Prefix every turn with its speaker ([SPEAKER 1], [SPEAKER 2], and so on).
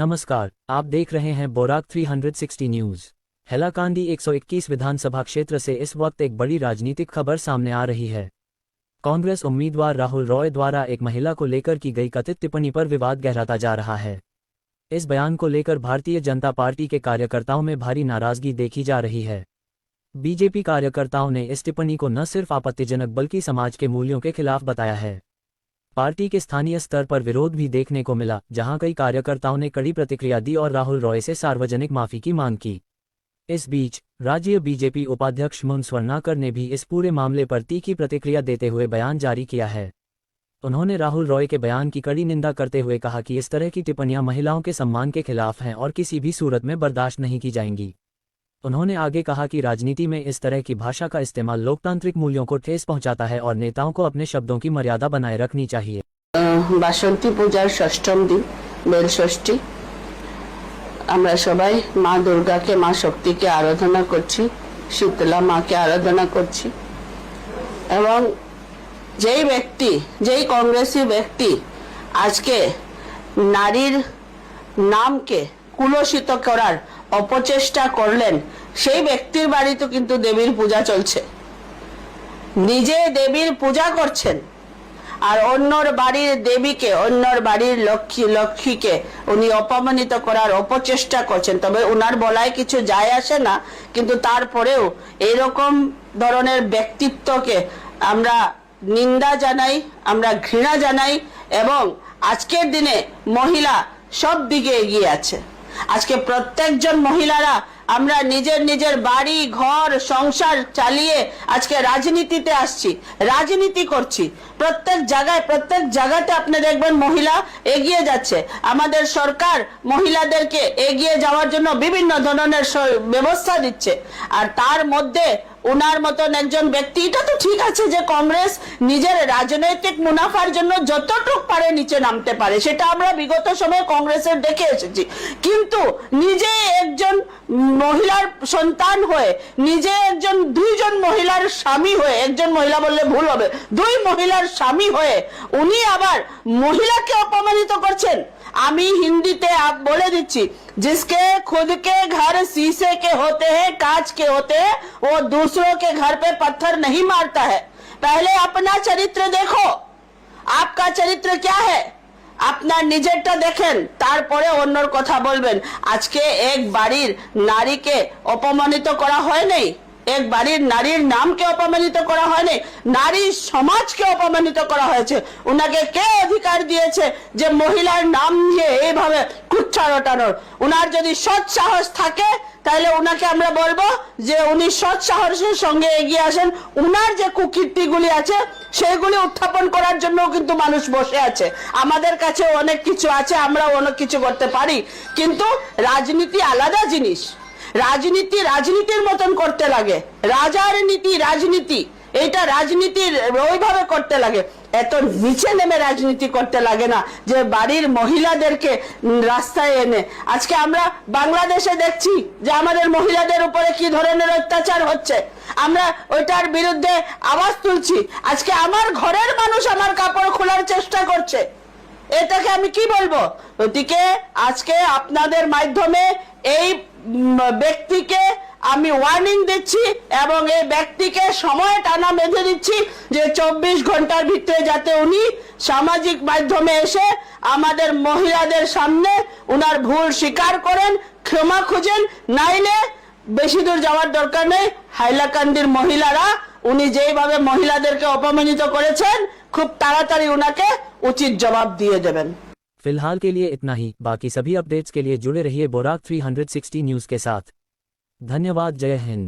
[SPEAKER 1] नमस्कार, आप देख रहे हैं बोराक 360 न्यूज। हैलाकांडी 121 विधानसभा क्षेत्र से इस वक्त एक बड़ी राजनीतिक खबर सामने आ रही है। कांग्रेस उम्मीदवार राहुल रॉय द्वारा एक महिला को लेकर की गई कथित टिप्पणी पर विवाद गहराता जा रहा है। इस बयान को लेकर भारतीय जनता पार्टी के कार्यकर्ताओं में भारी नाराजगी देखी जा रही है। बीजेपी कार्यकर्ताओं ने इस टिप्पणी को न सिर्फ आपत्तिजनक बल्कि समाज के मूल्यों के खिलाफ बताया है। पार्टी के स्थानीय स्तर पर विरोध भी देखने को मिला, जहां कई कार्यकर्ताओं ने कड़ी प्रतिक्रिया दी और राहुल रॉय से सार्वजनिक माफी की मांग की। इस बीच राज्य बीजेपी उपाध्यक्ष मुन स्वर्णाकर ने भी इस पूरे मामले पर तीखी प्रतिक्रिया देते हुए बयान जारी किया है। उन्होंने राहुल रॉय के बयान की कड़ी निंदा करते हुए कहा कि इस तरह की टिप्पणियां महिलाओं के सम्मान के खिलाफ हैं और किसी भी सूरत में बर्दाश्त नहीं की जाएंगी। उन्होंने आगे कहा कि राजनीति में इस तरह की भाषा का इस्तेमाल लोकतांत्रिक मूल्यों को ठेस पहुंचाता है और नेताओं को अपने शब्दों की मर्यादा बनाए रखनी चाहिए।
[SPEAKER 2] বাসন্তী পূজার ষষ্ঠম দিন বেল ষষ্ঠী, আমরা সবাই মা দুর্গাকে, মা শক্তিকে আরাধনা করছি, শীতলা মাকে আরাধনা করছি। এবং যেই ব্যক্তি, যেই কংগ্রেসী ব্যক্তি আজকে নারীর নামকে কুলসিত করার অপচেষ্টা করলেন, সেই ব্যক্তির বাড়িতে কিন্তু দেবীর পূজা চলছে। নিজে দেবীর পূজা করছেন আর অন্যর বাড়ির দেবীকে, অন্যর বাড়ির লক্ষ্মীকে উনি অপমানিত করার অপচেষ্টা করছেন। তবে ওনার বলায় কিছু যায় আসে না, কিন্তু তারপরেও এরকম ধরনের ব্যক্তিত্বকে আমরা নিন্দা জানাই, আমরা ঘৃণা জানাই। এবং আজকের দিনে মহিলা সব দিকে এগিয়ে আছে। আজকে প্রত্যেকজন মহিলারা আমরা নিজের নিজের বাড়ি ঘর সংসার চালিয়ে আজকে রাজনীতিতে আসছি, রাজনীতি করছি। প্রত্যেক জায়গাতে আপনি দেখবেন মহিলা এগিয়ে যাচ্ছে। আমাদের সরকার মহিলাদেরকে এগিয়ে যাওয়ার জন্য বিভিন্ন ধরনের ব্যবস্থা দিচ্ছে। আর তার মধ্যে ওনার মতন একজন ব্যক্তি, এটা তো ঠিক আছে যে কংগ্রেস নিজের রাজনৈতিক মুনাফার জন্য যতটুকু পারে নিচে নামতে পারে, সেটা আমরা বিগত সময়ে কংগ্রেসের দেখে এসেছি। কিন্তু নিজে একজন মহিলার সন্তান হয়ে, নিজে একজন দুইজন মহিলার স্বামী হয়ে, একজন মহিলা বললে ভুল হবে, দুই মহিলার স্বামী হয়ে উনি আবার মহিলাকে অপমানিত করছেন। আমি হিন্দিতে বলে দিচ্ছি, जिसके खुद के घर शीशे के होते हैं, कांच के होते हैं, वो दूसरों के घर पे पत्थर नहीं मारता है। पहले अपना चरित्र देखो, आपका चरित्र क्या है, আপনার নিজেরটা দেখেন, তারপরে অন্যর কথা বলবেন। আজকে এক বাড়ির নারীকে অপমানিত করা হয় নাই, এক বাড়ির নারীর নামকে অপমানিত করা হয়নি, নারী সমাজকে অপমানিত করা হয়েছে। উনাকে কে অধিকার দিয়েছে যে মহিলার নাম নিয়ে এইভাবে কুচ্ছা রটানোর? উনার যদি সৎ সাহস থাকে তাহলে উনাকে আমরা বলবো যে উনি সৎ সাহসের সঙ্গে এগিয়ে আসেন। উনার যে কুকীর্তিগুলি আছে সেগুলি উত্থাপন করার জন্য কিন্তু মানুষ বসে আছে। আমাদের কাছে অনেক কিছু আছে, আমরা অনেক কিছু করতে পারি, কিন্তু রাজনীতি আলাদা জিনিস। রাজনীতি রাজনীতির মতন করতে লাগে, রাজার নীতি রাজনীতি, এটা রাজনীতির ওইভাবে করতে লাগে। এত নিচে নেমে রাজনীতি করতে লাগে না যে বাড়ির মহিলাদেরকে রাস্তায় এনে। আজকে আমরা বাংলাদেশে দেখছি যে আমাদের মহিলাদের উপরে কি ধরনের অত্যাচার হচ্ছে, আমরা ওইটার বিরুদ্ধে আওয়াজ তুলছি। আজকে আমার ঘরের মানুষ আমার কাপড় খোলার চেষ্টা করছে, এটাকে আমি কি বলবো? ওদিকে আজকে আপনাদের মাধ্যমে এই ব্যক্তিকে আমি ওয়ার্নিং দিচ্ছি এবং এই ব্যক্তিকে সময় টানা বেঁধে দিচ্ছি যে 24 ঘন্টার ভিতরে যাতে উনি সামাজিক মাধ্যমে এসে আমাদের মহিলাদের সামনে উনার ভুল স্বীকার করেন, ক্ষমা খুঁজেন। নাইলে বেশি দূর যাওয়ার দরকার নেই, হাইলাকান্দির মহিলারা উনি যেভাবে মহিলাদেরকে অপমানিত করেছেন, খুব তাড়াতাড়ি উনাকে উচিত জবাব দিয়ে দেবেন।
[SPEAKER 1] फिलहाल के लिए इतना ही। बाकी सभी अपडेट्स के लिए जुड़े रहिए बोराक 360 न्यूज के साथ। धन्यवाद। जय हिंद।